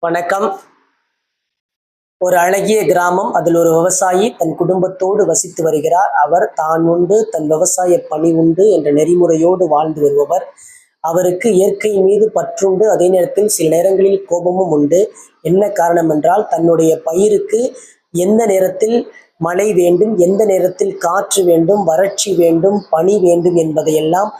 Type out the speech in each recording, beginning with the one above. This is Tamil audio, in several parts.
வணக்கம். ஒரு அழகிய கிராமம். அதில் ஒரு விவசாயி தன் குடும்பத்தோடு வசித்து வருகிறார். அவர் தான் உண்டு, தன் விவசாய பணி உண்டு என்ற நெறிமுறையோடு வாழ்ந்து வருபவர். அவருக்கு இயற்கை மீது பற்றுண்டு, அதே நேரத்தில் சில நேரங்களில் கோபமும் உண்டு. என்ன காரணம் என்றால், தன்னுடைய பயிருக்கு எந்த நேரத்தில் மழை வேண்டும், எந்த நேரத்தில் காற்று வேண்டும், வறட்சி வேண்டும், பனி வேண்டும் என்பதையெல்லாம்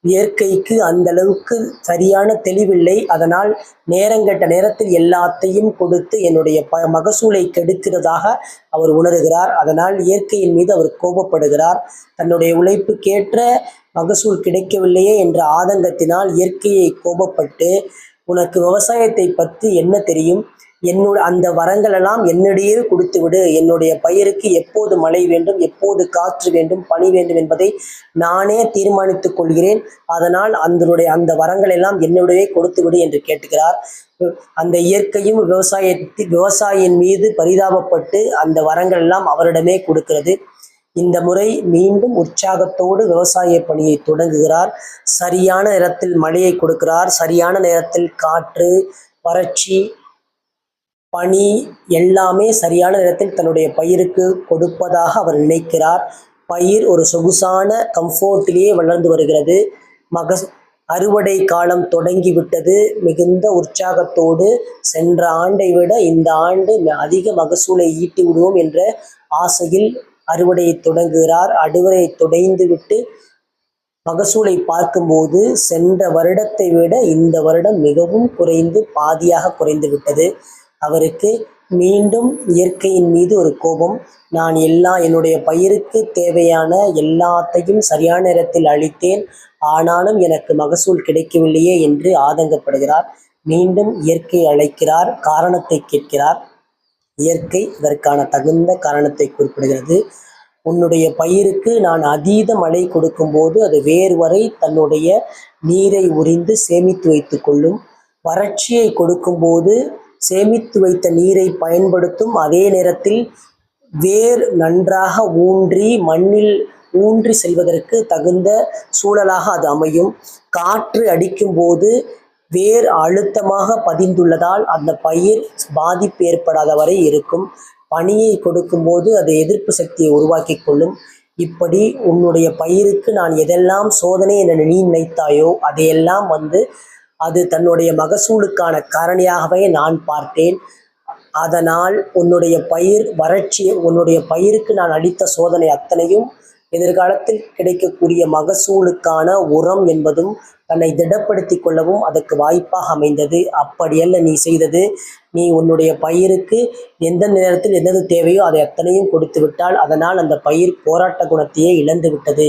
இயற்கைக்கு அந்த அளவுக்கு சரியான தெளிவில்லை. அதனால் நேரங்கெட்ட நேரத்தில் எல்லாத்தையும் கொடுத்து என்னுடைய மகசூலை கெடுக்கிறதாக அவர் உணர்கிறார். அதனால் இயற்கையின் மீது அவர் கோபப்படுகிறார். தன்னுடைய உழைப்புக்கேற்ற மகசூல் கிடைக்கவில்லையே என்ற ஆதங்கத்தினால் இயற்கையை கோபப்பட்டு, உனக்கு விவசாயத்தை பற்றி என்ன தெரியும், அந்த வரங்களெல்லாம் என்னிடையே கொடுத்து விடு. என்னுடைய பயிருக்கு எப்போது மழை வேண்டும், எப்போது காற்று வேண்டும், பனி வேண்டும் என்பதை நானே தீர்மானித்துக் கொள்கிறேன். அதனால் அந்த வரங்கள் எல்லாம் என்னுடையே கொடுத்து விடு என்று கேட்டுக்கிறார். அந்த இயற்கையும் விவசாயியின் மீது பரிதாபப்பட்டு அந்த வரங்கள் எல்லாம் அவரிடமே கொடுக்கிறது. இந்த முறை மீண்டும் உற்சாகத்தோடு விவசாய பணியை தொடங்குகிறார். சரியான நேரத்தில் மழையை கொடுக்கிறார். சரியான நேரத்தில் காற்று, வறட்சி, பனி எல்லாமே சரியான நேரத்தில் தன்னுடைய பயிருக்கு கொடுப்பதாக அவர் நினைக்கிறார். பயிர் ஒரு சொகுசான கம்ஃபோர்ட்டிலேயே வளர்ந்து வருகிறது. அறுவடை காலம் தொடங்கிவிட்டது. மிகுந்த உற்சாகத்தோடு சென்ற ஆண்டை விட இந்த ஆண்டு அதிக மகசூலை ஈட்டி விடுவோம் என்ற ஆசையில் அறுவடையை தொடங்குகிறார். அறுவடையை விட்டு மகசூலை பார்க்கும்போது சென்ற வருடத்தை விட இந்த வருடம் மிகவும் பாதியாக குறைந்து விட்டது. அவருக்கு மீண்டும் இயற்கையின் மீது ஒரு கோபம். நான் என்னுடைய பயிருக்கு தேவையான எல்லாத்தையும் சரியான நேரத்தில் அளித்தேன், ஆனாலும் எனக்கு மகசூல் கிடைக்கவில்லையே என்று ஆதங்கப்படுகிறார். மீண்டும் இயற்கையை அழைக்கிறார், காரணத்தை கேட்கிறார். இயற்கை இதற்கான தகுந்த காரணத்தை குறிப்பிடுகிறது. உன்னுடைய பயிருக்கு நான் அதீத மழை கொடுக்கும்போது அது வேர் வரை தன்னுடைய நீரை உறிந்து சேமித்து வைத்து கொள்ளும். வறட்சியை கொடுக்கும்போது சேமித்து வைத்த நீரை பயன்படுத்தும். அதே நேரத்தில் வேர் நன்றாக மண்ணில் ஊன்றி செல்வதற்கு தகுந்த சூழலாக அது அமையும். காற்று அடிக்கும்போது வேர் அழுத்தமாக பதிந்துள்ளதால் அந்த பயிர் பாதிப்பு ஏற்படாத வரை இருக்கும். பனியை கொடுக்கும்போது அது எதிர்ப்பு சக்தியை உருவாக்கி கொள்ளும். இப்படி உன்னுடைய பயிருக்கு நான் எதெல்லாம் சோதனை என நீ நினைத்தாயோ அதையெல்லாம் அது தன்னுடைய மகசூலுக்கான காரணியாகவே நான் பார்த்தேன். அதனால் உன்னுடைய பயிருக்கு நான் அளித்த சோதனை அத்தனையும் எதிர்காலத்தில் கிடைக்கக்கூடிய மகசூலுக்கான உரம் என்பதும் தன்னை திடப்படுத்திக் கொள்ளவும் அதற்கு வாய்ப்பாக அமைந்தது. அப்படியல்ல நீ செய்தது. நீ உன்னுடைய பயிருக்கு எந்த நேரத்தில் எந்தெந்த தேவையோ அதை அத்தனையும் கொடுத்து விட்டால் அதனால் அந்த பயிர் போராட்ட குணத்தையே இழந்து விட்டது.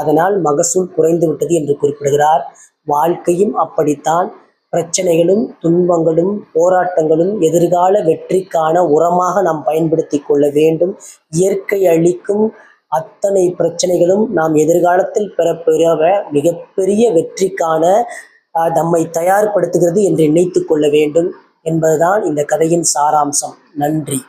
அதனால் மகசூல் குறைந்து விட்டது என்று குறிப்பிடுகிறார். வாழ்க்கையும் அப்படித்தான். பிரச்சனைகளும், துன்பங்களும், போராட்டங்களும் எதிர்கால வெற்றிக்கான உரமாக நாம் பயன்படுத்தி கொள்ள வேண்டும். இயற்கை அளிக்கும் அத்தனை பிரச்சனைகளும் நாம் எதிர்காலத்தில் பெற மிகப்பெரிய வெற்றிக்கான நம்மை தயார்படுத்துகிறது என்று நினைத்து கொள்ள வேண்டும் என்பதுதான் இந்த கதையின் சாராம்சம். நன்றி.